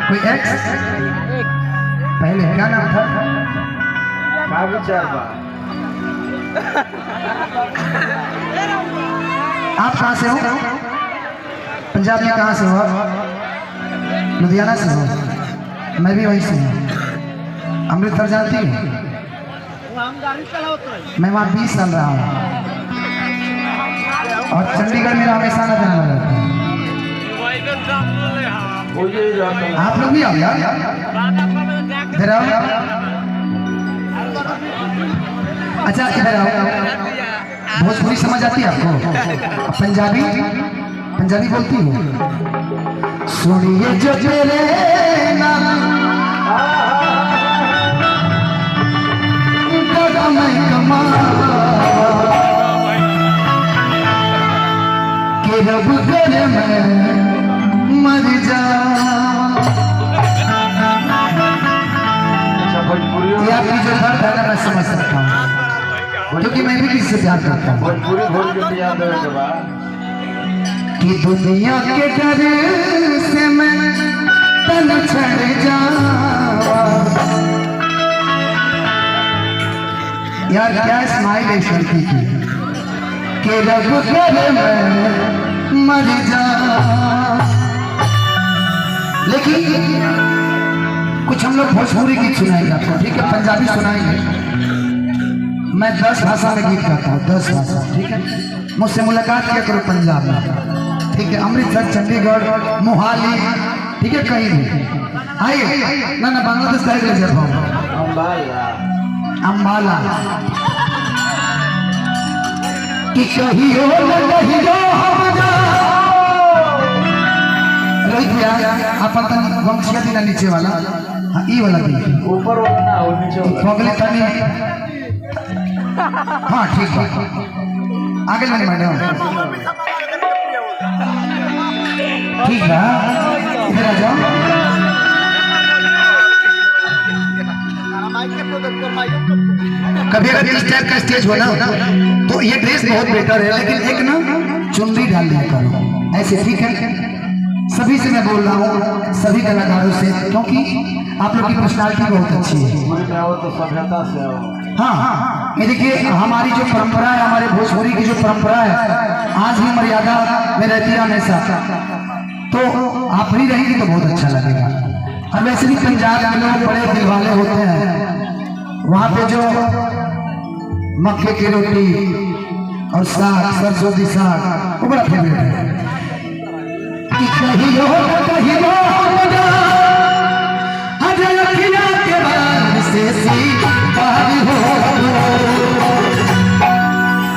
कोई एक्स पहले क्या नाम था? का विचार बा? आप कहाँ से हो? पंजाब में कहाँ से हो आप? लुधियाना से हो? मैं भी वहीं से हूँ। अमृतसर जानती हूँ? मैं वहाँ 20 साल रहा हूँ और चंडीगढ़ मेरा हमेशा आना जाना रहता है। आप लोग भी आओ यार, इधर आओ। अच्छा इधर आओ। भोजपुरी समझ आती है आपको? पंजाबी पंजाबी बोलती हूँ। सुनिए जो मेरे नाम मैं कमा के रब करे मैं मर जा। ये आपकी जो दर्द है ना मैं समझ सकता हूँ, क्योंकि मैं भी किसी से प्यार करता हूँ। कि दुनिया के डर से मैं तन छड़ जाऊं। यार क्या स्माइल है लड़की की कि रब करे मैं मर जाऊं। लेकिन कुछ हम लोग भोजपुरी गीत सुनाएंगे आपको, ठीक है? पंजाबी सुनाएंगे। मैं 10 भाषा में गीत गाता हूँ, 10 भाषा, ठीक है? मुझसे मुलाकात किया करो पंजाब में, ठीक है? अमृतसर, चंडीगढ़, मोहाली, ठीक है? कहीं भी आइए ना बांग्लादेश का ले जाता हूँ। अम्बाला कि कहियो रोहित भैया आप वंशिया दिन नीचे वाला, हाँ ई वाला दी ऊपर वाला ना और नीचे पगले तनी, हाँ ठीक है आगे लगे मैडम, ठीक है इधर आ जाओ। कभी अगर इस टाइप का स्टेज हो ना तो ये ड्रेस बहुत बेटर है, लेकिन एक ना चुनरी डाल दिया करो ऐसे, ठीक है? सभी से मैं बोल रहा हूँ, सभी कलाकारों से, क्योंकि आप लोग की पर्सनालिटी बहुत अच्छी है। तो सभ्यता से हाँ हाँ, ये देखिए हमारी जो परंपरा है, हमारे भोजपुरी की जो परंपरा है, आज भी मर्यादा में रहती है हमेशा। तो आप भी रहेंगे तो बहुत अच्छा लगेगा। और वैसे भी पंजाब के लोग बड़े दिल वाले होते हैं, वहाँ पे जो मक्के की रोटी और साग, सरसों की साग, वो बड़ा फेवरेट है।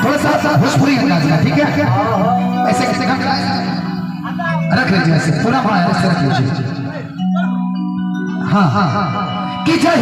थोड़ा सा भोजपुरी अंदाज का, ठीक है? ऐसे कैसे रख लीजिए, ऐसे पूरा भाड़ा ऐसे रख लीजिए। हाँ हाँ हाँ कि चाचा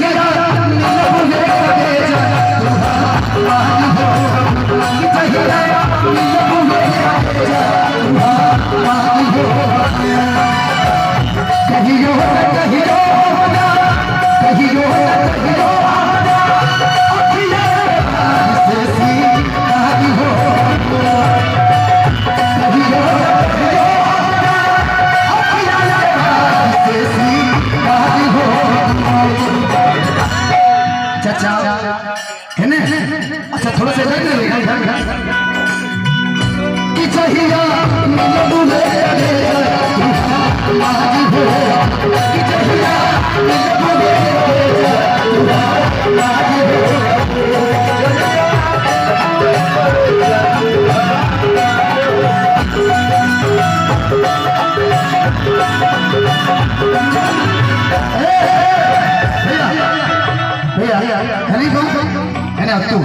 है ना? अच्छा थोड़ा सा कि चाहिए भैया है नहीं, कौन है ना? तू